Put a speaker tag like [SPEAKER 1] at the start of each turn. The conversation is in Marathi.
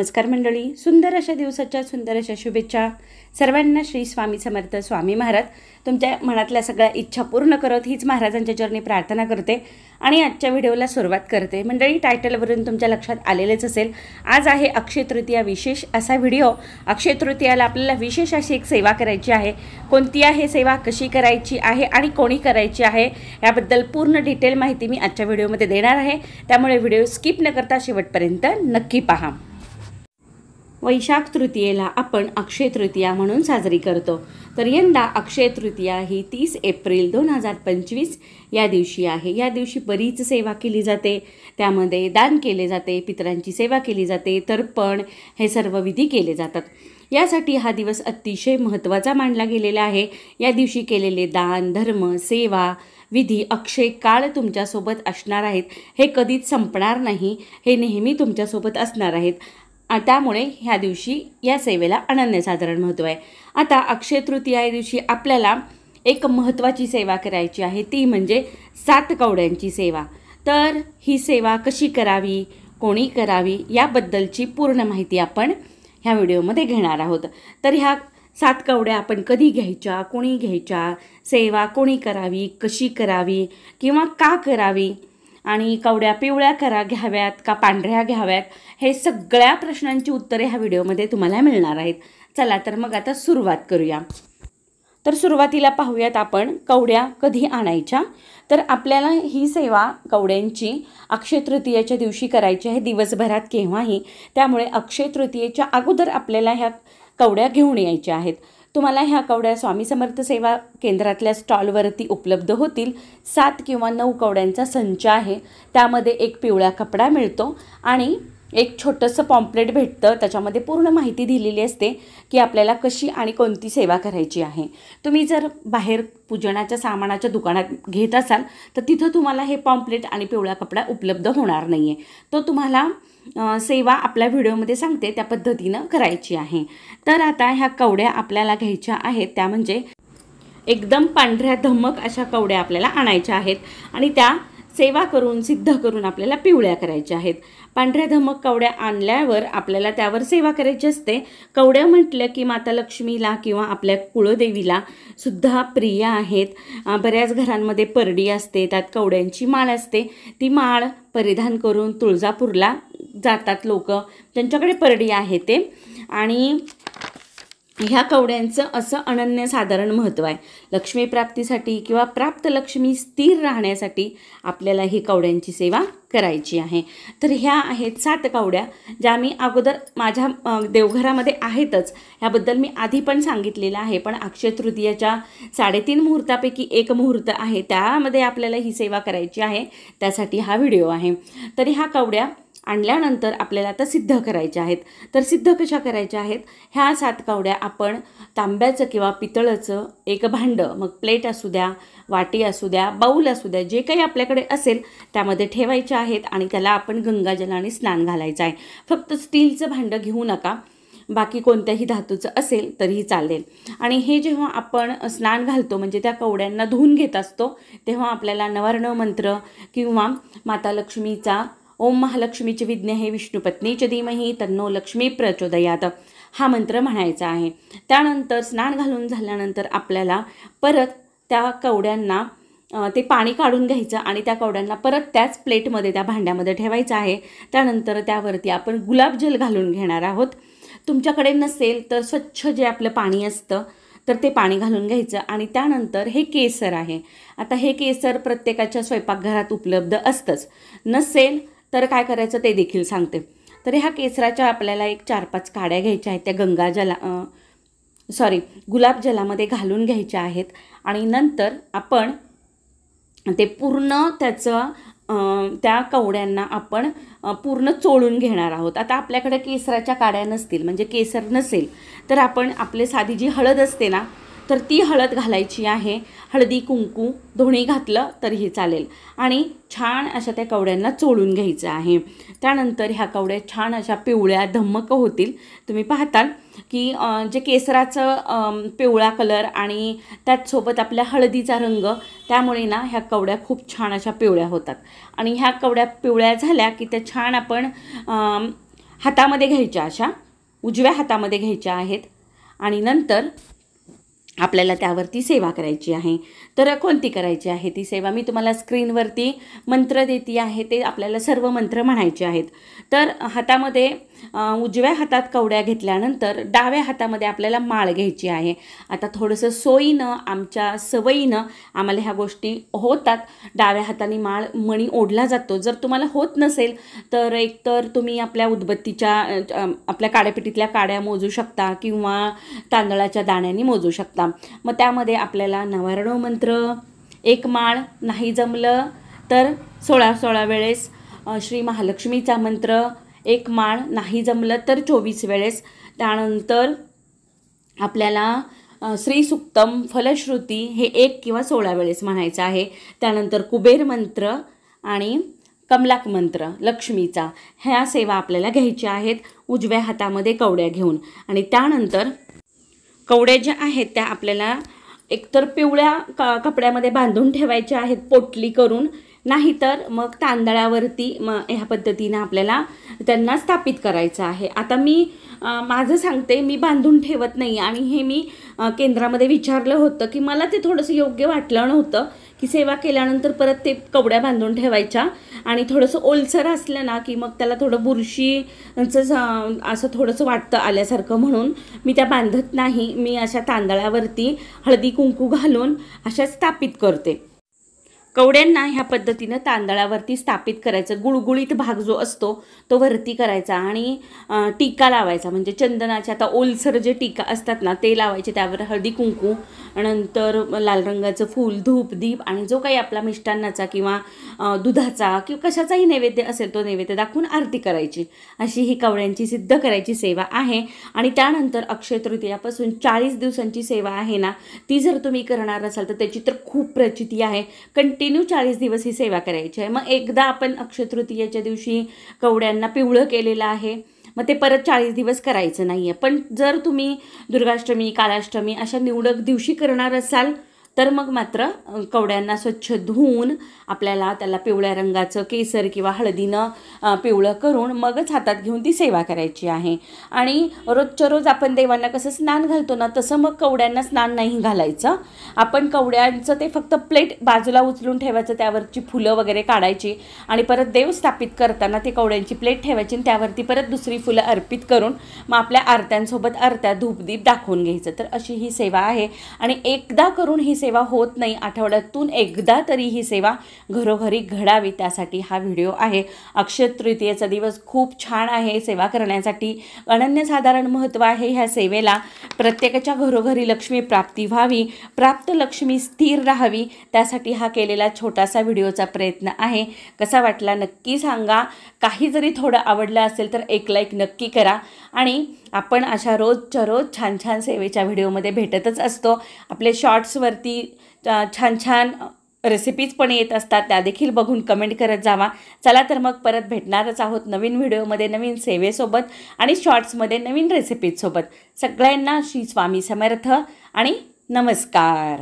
[SPEAKER 1] नमस्कार मंडळी, सुंदर अशा दिवसाच्या सुंदर अशा शुभेच्छा सर्वांना. श्री स्वामी समर्थ स्वामी महाराज तुमच्या मनातल्या सगळ्या इच्छा पूर्ण करत हीच महाराजांच्या चरणी प्रार्थना करते आणि आजच्या व्हिडिओला सुरुवात करते. मंडळी, टायटलवरून तुमच्या लक्षात आलेलेच असेल, आज आहे अक्षय तृतीया, विशेष असा व्हिडिओ. अक्षय तृतीयाला आपल्याला विशेष अशी एक सेवा करायची आहे. कोणती आहे सेवा, कशी करायची आहे आणि कोणी करायची आहे याबद्दल पूर्ण डिटेल माहिती मी आजच्या व्हिडिओमध्ये देणार आहे. त्यामुळे व्हिडिओ स्किप न करता शेवटपर्यंत नक्की पहा. वैशाख तृतीयेला आपण अक्षय तृतीया म्हणून साजरी करतो. तर यंदा अक्षय तृतीया ही 30 एप्रिल 2025 या दिवशी आहे. या दिवशी बरीच सेवा केली जाते. त्यामध्ये दान केले जाते, पितरांची सेवा केली जाते, तर्पण हे सर्व विधी केले जातात. यासाठी हा दिवस अतिशय महत्त्वाचा मानला गेलेला आहे. या दिवशी केलेले दान, धर्म, सेवा, विधी अक्षय काळ तुमच्यासोबत असणार आहेत. हे कधीच संपणार नाही, हे नेहमी तुमच्यासोबत असणार आहेत. त्यामुळे ह्या दिवशी या सेवेला अनन्यसाधारण महत्त्व आहे. आता अक्षय तृतीया या दिवशी आपल्याला एक महत्त्वाची सेवा करायची आहे, ती म्हणजे 7 कवड्यांची सेवा. तर ही सेवा कशी करावी, कोणी करावी याबद्दलची पूर्ण माहिती आपण ह्या व्हिडिओमध्ये घेणार आहोत. तर ह्या 7 कवड्या आपण कधी घ्यायच्या, कोणी घ्यायच्या, सेवा कोणी करावी, कशी करावी किंवा का करावी, आणि कवड्या पिवळ्या घ्याव्यात का पांढऱ्या घ्याव्यात, हे सगळ्या प्रश्नांची उत्तरे ह्या व्हिडिओमध्ये तुम्हाला मिळणार आहेत. चला तर मग आता सुरुवात करूया. तर सुरुवातीला पाहूयात आपण कवड्या कधी आणायच्या. तर आपल्याला ही सेवा कवड्यांची अक्षय तृतीयेच्या दिवशी करायची आहे, दिवसभरात केव्हाही. त्यामुळे अक्षय तृतीयेच्या अगोदर आपल्याला ह्या कवड्या घेऊन यायच्या आहेत. तुम्हाला ह्या कवड्या स्वामी समर्थ सेवा केंद्रातल्या स्टॉलवरती उपलब्ध होतील. 7 किंवा 9 कवड्यांचा संच आहे. त्यामध्ये एक पिवळा कपडा मिळतो आणि एक छोटंसं पॉम्पलेट भेटतं. त्याच्यामध्ये पूर्ण माहिती दिलेली असते की आपल्याला कशी आणि कोणती सेवा करायची आहे. तुम्ही जर बाहेर पूजनाच्या सामानाच्या दुकानात घेत असाल तर तिथं तुम्हाला हे पॉम्पलेट आणि पिवळा कपडा उपलब्ध होणार नाही आहे. तो तुम्हाला सेवा आपल्या व्हिडिओमध्ये सांगते त्या पद्धतीनं करायची आहे. तर आता ह्या कवड्या आपल्याला घ्यायच्या आहेत, त्या म्हणजे एकदम पांढऱ्या धमक अशा कवड्या आपल्याला आणायच्या आहेत आणि त्या सेवा करून सिद्ध करून आपल्याला पिवळ्या करायच्या आहेत. पांढऱ्या धमक कवड्या आणल्यावर आपल्याला त्यावर सेवा करायची असते. कवड्या म्हटल्या की माता लक्ष्मीला किंवा आपल्या कुळदेवीला सुद्धा प्रिय आहेत. बऱ्याच घरांमध्ये परडी असते, त्यात कवड्यांची माळ असते. ती माळ परिधान करून तुळजापूरला जातात लोक, त्यांच्याकडे परडी आहे ते. आणि ह्या कवड्यांचं असं अनन्यसाधारण महत्त्व आहे. लक्ष्मी प्राप्तीसाठी किंवा प्राप्त लक्ष्मी स्थिर राहण्यासाठी आपल्याला ही कवड्यांची सेवा करायची आहे. तर ह्या आहेत 7 कवड्या, ज्या मी अगोदर माझ्या देवघरामध्ये आहेतच. ह्याबद्दल मी आधी पण सांगितलेलं आहे. पण अक्षय तृतीयाच्या 3.5 मुहूर्तापैकी एक मुहूर्त आहे, त्यामध्ये आपल्याला ही सेवा करायची आहे. त्यासाठी हा व्हिडिओ आहे. तर ह्या कवड्या आणल्यानंतर आपल्याला आता सिद्ध करायच्या आहेत. तर सिद्ध कशा करायच्या आहेत, ह्या 7 कवड्या आपण तांब्याचं किंवा पितळाचं एक भांडं, मग प्लेट असू द्या, वाटी असू द्या, बाऊल असू द्या, जे काही आपल्याकडे असेल त्यामध्ये ठेवायच्या आहेत आणि त्याला आपण गंगाजलाने स्नान घालायचं आहे. फक्त स्टीलचं भांडं घेऊ नका, बाकी कोणत्याही धातूचं असेल तरीही चालेल. आणि हे जेव्हा आपण स्नान घालतो म्हणजे त्या कवड्यांना धुवून घेत असतो, तेव्हा आपल्याला नवर्ण मंत्र किंवा माता लक्ष्मीचा ओम महालक्ष्मीचे विद्महे विष्णुपत्नीचे धीमहि तन्नो लक्ष्मी प्रचोदयात हा मंत्र म्हणायचा आहे. त्यानंतर स्नान घालून झाल्यानंतर आपल्याला परत त्या कवड्यांना ते पाणी काढून घ्यायचं आणि त्या कवड्यांना परत त्याच प्लेटमध्ये, त्या भांड्यामध्ये ठेवायचं आहे. त्यानंतर त्यावरती आपण गुलाबजल घालून घेणार आहोत. तुमच्याकडे नसेल तर स्वच्छ जे आपलं पाणी असतं तर ते पाणी घालून घ्यायचं. आणि त्यानंतर हे केसर आहे. आता हे केसर प्रत्येकाच्या स्वयंपाकघरात उपलब्ध असतंच, नसेल तर काय करायचं ते देखील सांगते. तर ह्या केसराच्या आपल्याला एक 4-5 काड्या घ्यायच्या आहेत. त्या गुलाबजलामध्ये घालून घ्यायच्या आहेत. आणि नंतर आपण ते पूर्ण त्या कवड्यांना आपण पूर्ण चोळून घेणार आहोत. आता आपल्याकडे केसराच्या काड्या नसतील, म्हणजे केसर नसेल, तर आपण आपले साधी जी हळद असते ना, तर ती हळद घालायची आहे. हळदी कुंकू दोन्ही घातलं तरीही चालेल. आणि छान अशा त्या कवड्यांना चोळून घ्यायचं आहे. त्यानंतर ह्या कवड्या छान अशा पिवळ्या धम्मक होतील. तुम्ही पाहताल की जे केसराचं पिवळा कलर आणि त्याचसोबत आपल्या हळदीचा रंग, त्यामुळे ना ह्या कवड्या खूप छान अशा पिवळ्या होतात. आणि ह्या कवड्या पिवळ्या झाल्या की त्या छान आपण हातामध्ये घ्यायच्या, अशा उजव्या हातामध्ये घ्यायच्या आहेत आणि नंतर आपल्याला त्यावरती सेवा करायची आहे. तर कोणती करायची आहे ती सेवा मी तुम्हाला स्क्रीनवरती मंत्र देते आहे, ते आपल्याला सर्व मंत्र म्हणायचे आहेत. तर हातामध्ये उजव्या हातात कवड्या घेतल्यानंतर डाव्या हातामध्ये आपल्याला माळ घ्यायची आहे. आता थोडंसं सोयीनं, आमच्या सवयीनं आम्हाला ह्या गोष्टी होतात. डाव्या हाताने मणी ओढला जातो. जर तुम्हाला होत नसेल तर एकतर तुम्ही आपल्या उदबत्तीच्या आपल्या काड्यापेटीतल्या काड्या मोजू शकता किंवा तांदळाच्या दाण्यांनी मोजू शकता. मग त्यामध्ये आपल्याला 99 मंत्र, एक माळ, नाही जमलं तर 16 वेळेस श्री महालक्ष्मीचा मंत्र, एक माळ, नाही जमलं तर 24 वेळेस. त्यानंतर आपल्याला श्री सुक्तम, फलश्रुती हे 1 किंवा 16 वेळेस म्हणायचं आहे. त्यानंतर कुबेर मंत्र आणि कमलाक मंत्र लक्ष्मीचा, ह्या सेवा आपल्याला घ्यायच्या आहेत उजव्या हातामध्ये कवड्या घेऊन. आणि त्यानंतर कवड्या ज्या आहेत त्या आपल्याला एकतर पिवळ्या कपड्यामध्ये बांधून ठेवायच्या आहेत पोटली करून, नाहीतर मग तांदळावरती ह्या पद्धतीनं आपल्याला त्यांना स्थापित करायचं आहे. आता मी माझं सांगते, मी बांधून ठेवत नाही आणि हे मी केंद्रामध्ये विचारलं होतं की मला ते थोडंसं योग्य वाटलं नव्हतं की सेवा केल्यानंतर परत ते कवड्या बांधून ठेवायच्या आणि थोडंसं ओलसर असलं ना की मग त्याला थोडं बुरशीचं असं थोडंसं वाटतं आल्यासारखं, म्हणून मी त्या बांधत नाही. मी अशा तांदळावरती हळदी कुंकू घालून अशा स्थापित करते. कवड्यांना ह्या पद्धतीनं तांदळावरती स्थापित करायचं. गुळगुळीत भाग जो असतो तो वरती करायचा आणि टीका लावायचा, म्हणजे चंदनाचे आता ओलसर जे टीका असतात ना ते लावायचे, त्यावर हळदी कुंकू, नंतर लाल रंगाचं फूल, धूप, दीप आणि जो काही आपला मिष्टान्नाचा किंवा दुधाचा किंवा कशाचाही नैवेद्य असेल तो नैवेद्य दाखवून आरती करायची. अशी ही कवड्यांची सिद्ध करायची सेवा आहे. आणि त्यानंतर अक्षय तृतीयापासून 40 दिवसांची सेवा आहे ना, ती जर तुम्ही करणार असाल तर त्याची तर खूप प्रचिती आहे. कंटिन्यू 40 दिवस ही सेवा करायची आहे. मग एकदा आपण अक्षय तृतीयेच्या दिवशी कवड्यांना पिवळं केलेलं आहे, मग ते परत 40 दिवस करायचं नाही आहे. पण जर तुम्ही दुर्गाष्टमी, कालाष्टमी अशा निवडक दिवशी करणार असाल तर मग मात्र कवड्यांना स्वच्छ धुवून आपल्याला त्याला पिवळ्या रंगाचं केसर किंवा हळदीनं पिवळं करून मगच हातात घेऊन ती सेवा करायची आहे. आणि रोजच्या रोज आपण देवांना कसं स्नान घालतो ना, तसं मग कवड्यांना स्नान नाही घालायचं. आपण कवड्यांचं ते फक्त प्लेट बाजूला उचलून ठेवायचं, त्यावरची फुलं वगैरे काढायची आणि परत देव स्थापित करताना ती कवड्यांची प्लेट ठेवायची आणि त्यावरती परत दुसरी फुलं अर्पित करून मग आपल्या आरत्यांसोबत आरत्या, धूपदीप दाखवून घ्यायचं. तर अशी ही सेवा आहे आणि एकदा करून ही सेवा होत नाही, आठवड्यातून एकदा तरी ही सेवा घरोघरी घडावी, त्यासाठी हा व्हिडिओ आहे. अक्षय तृतीयेचा दिवस खूप छान आहे सेवा करण्यासाठी. अनन्यसाधारण महत्त्व आहे ह्या सेवेला. प्रत्येकाच्या घरोघरी लक्ष्मी प्राप्ती व्हावी, प्राप्त लक्ष्मी स्थिर राहावी, त्यासाठी हा केलेला छोटासा व्हिडिओचा प्रयत्न आहे. कसा वाटला नक्की सांगा. काही जरी थोडं आवडलं असेल तर एक लाईक नक्की करा. आणि आपण अशा रोजच्या रोज छान छान सेवेच्या व्हिडिओमध्ये भेटतच असतो. आपले शॉर्ट्सवरती छान छान रेसिपीज पण येत असतात, त्या देखील बघून कमेंट करत जावा. चला तर मग परत भेटणारच आहोत नवीन व्हिडिओमध्ये, नवीन सेवेसोबत आणि शॉर्ट्समध्ये नवीन रेसिपीजसोबत. सगळ्यांना श्री स्वामी समर्थ आणि नमस्कार.